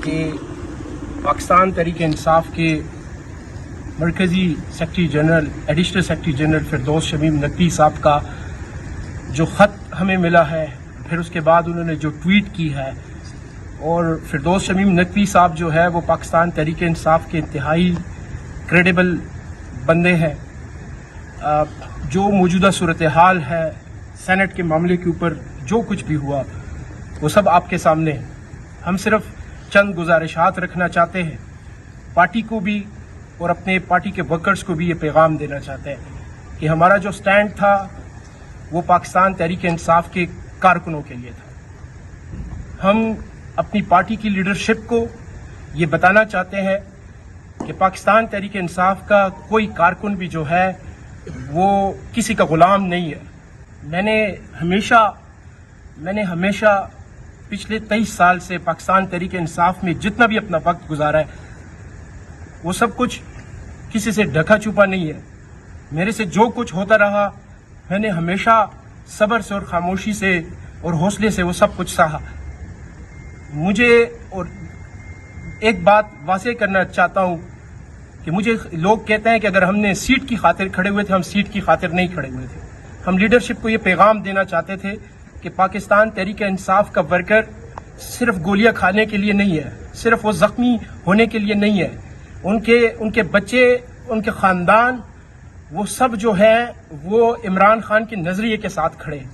کہ پاکستان تحریک انصاف کے مرکزی secretary general additional secretary general Firdous Shamim Naqvi صاحب کا جو خط ہمیں ملا ہے، پھر اس کے بعد انہوں نے جو ٹویٹ کی ہے، اور فردوس شمیم نقوی صاحب جو ہے وہ پاکستان تحریک انصاف کے انتہائی کریڈیبل بندے ہیں. جو موجودہ صورتحال ہے سینٹ کے معاملے کے اوپر جو کچھ بھی ہوا وہ سب آپ کے سامنے ہے. ہم صرف چند گزارشات رکھنا چاہتے ہیں، پارٹی کو بھی اور اپنے پارٹی کے ورکرز کو بھی یہ پیغام دینا چاہتے ہیں کہ ہمارا جو سٹینڈ تھا وہ پاکستان تحریک انصاف کے کارکنوں کے لیے تھا. ہم اپنی پارٹی کی لیڈرشپ کو یہ بتانا چاہتے ہیں کہ پاکستان تحریک انصاف کا کوئی کارکن بھی جو ہے وہ کسی کا غلام نہیں ہے. میں نے ہمیشہ پچھلے 23 سال سے پاکستان تحریک انصاف میں جتنا بھی اپنا وقت گزارا ہے وہ سب کچھ کسی سے ڈھکا چھپا نہیں ہے. میرے سے جو کچھ ہوتا رہا میں نے ہمیشہ صبر سے اور خاموشی سے اور حوصلے سے وہ سب کچھ سہا. مجھے اور ایک بات واضح کرنا چاہتا ہوں کہ مجھے لوگ کہتے ہیں کہ اگر ہم نے سیٹ کی خاطر کھڑے ہوئے تھے، ہم سیٹ کی خاطر نہیں کھڑے ہوئے تھے. ہم لیڈرشپ کو یہ پیغام دینا چاہتے تھے کہ پاکستان تحریک انصاف کا ورکر صرف گولیاں کھانے کے لیے نہیں ہے، صرف وہ زخمی ہونے کے لیے نہیں ہے. ان کے بچے، ان کے خاندان، وہ سب جو ہے وہ عمران خان کے نظریے کے ساتھ کھڑے ہیں.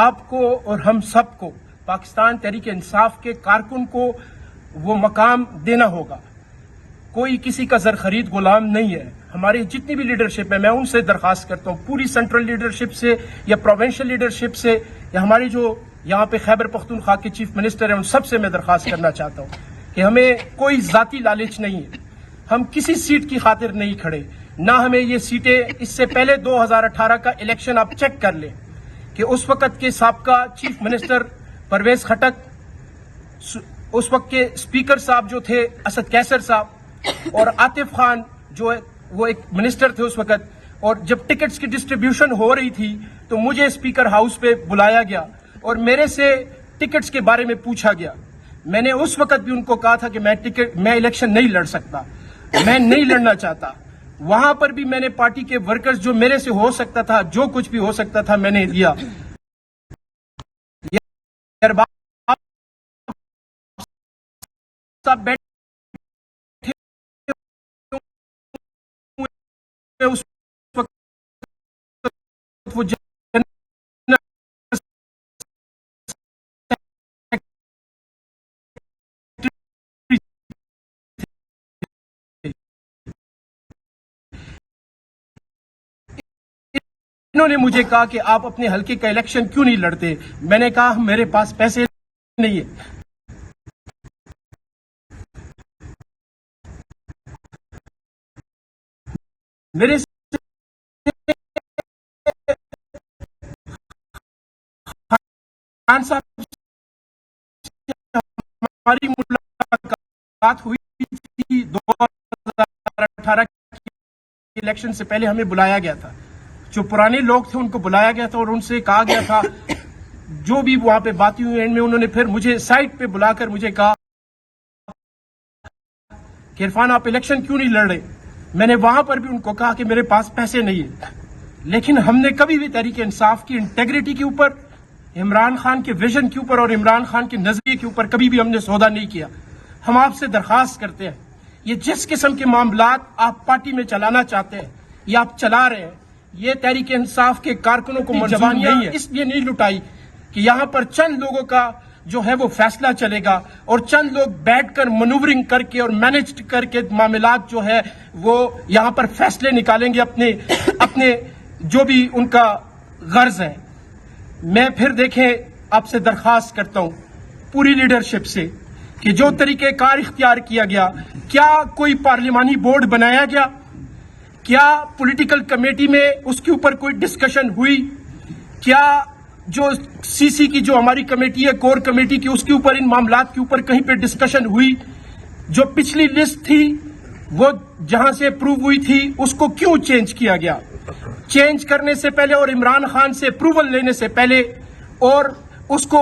آپ کو اور ہم سب کو پاکستان تحریک انصاف کے کارکن کو وہ مقام دینا ہوگا. کوئی کسی کا زر خرید غلام نہیں ہے. ہماری جتنی بھی لیڈرشپ ہے میں ان سے درخواست کرتا ہوں، پوری سینٹرل لیڈرشپ سے یا پروونشل لیڈرشپ سے یا ہماری جو یہاں پہ خیبر پختونخوا کے چیف منسٹر ہیں ان سب سے میں درخواست کرنا چاہتا ہوں کہ ہمیں کوئی ذاتی لالچ نہیں ہے. ہم کسی سیٹ کی خاطر نہیں کھڑے، نہ ہمیں یہ سیٹیں. اس سے پہلے 2018 کا الیکشن آپ چیک کر لیں کہ اس وقت کے سابقہ چیف منسٹر پرویز خٹک، اس وقت کے اسپیکر صاحب جو تھے اسد کیسر صاحب، اور عاطف خان جو وہ ایک منسٹر تھے اس وقت، اور جب ٹکٹس کی ڈسٹریبیوشن ہو رہی تھی تو مجھے اسپیکر ہاؤس پہ بلایا گیا اور میرے سے ٹکٹس کے بارے میں پوچھا گیا. میں نے اس وقت بھی ان کو کہا تھا کہ میں الیکشن نہیں لڑ سکتا، میں نہیں لڑنا چاہتا. وہاں پر بھی میں نے پارٹی کے ورکرز جو میرے سے ہو سکتا تھا، جو کچھ بھی ہو سکتا تھا میں نے دیا. اس وقت وہ انہوں نے مجھے کہا کہ آپ اپنے حلقے کا الیکشن کیوں نہیں لڑتے. میں نے کہا میرے پاس پیسے نہیں ہے. میرے خان صاحب ہماری ملاقات ہوئی تھی 2018 کے الیکشن سے پہلے. ہمیں بلایا گیا تھا، جو پرانے لوگ تھے ان کو بلایا گیا تھا اور ان سے کہا گیا تھا جو بھی وہاں پہ باتیں ہوئی ان میں انہوں نے پھر مجھے سائٹ پہ بلا کر مجھے کہا کہ عرفان آپ الیکشن کیوں نہیں لڑ رہے. میں نے وہاں پر بھی ان کو کہا کہ میرے پاس پیسے نہیں ہیں. لیکن ہم نے کبھی بھی تحریک انصاف کی انٹیگریٹی کے اوپر، عمران خان کے ویژن کے اوپر اور عمران خان کے نظریے کے اوپر کبھی بھی ہم نے سودا نہیں کیا. ہم آپ سے درخواست کرتے ہیں یہ جس قسم کے معاملات آپ پارٹی میں چلانا چاہتے ہیں یہ آپ چلا رہے ہیں. یہ تحریک انصاف کے کارکنوں کو جوانیاں اس لیے نہیں لٹائی کہ یہاں پر چند لوگوں کا جو ہے وہ فیصلہ چلے گا اور چند لوگ بیٹھ کر منورنگ کر کے اور مینج کر کے معاملات جو ہے وہ یہاں پر فیصلے نکالیں گے اپنے جو بھی ان کا غرض ہے. میں پھر دیکھیں آپ سے درخواست کرتا ہوں پوری لیڈرشپ سے کہ جو طریقہ کار اختیار کیا گیا، کیا کوئی پارلیمانی بورڈ بنایا گیا؟ کیا پولیٹیکل کمیٹی میں اس کے اوپر کوئی ڈسکشن ہوئی؟ کیا جو سی سی کی جو ہماری کمیٹی ہے کور کمیٹی کی اس کے اوپر ان معاملات کے اوپر کہیں پہ ڈسکشن ہوئی؟ جو پچھلی لسٹ تھی وہ جہاں سے اپروو ہوئی تھی اس کو کیوں چینج کیا گیا؟ چینج کرنے سے پہلے اور عمران خان سے اپروول لینے سے پہلے اور اس کو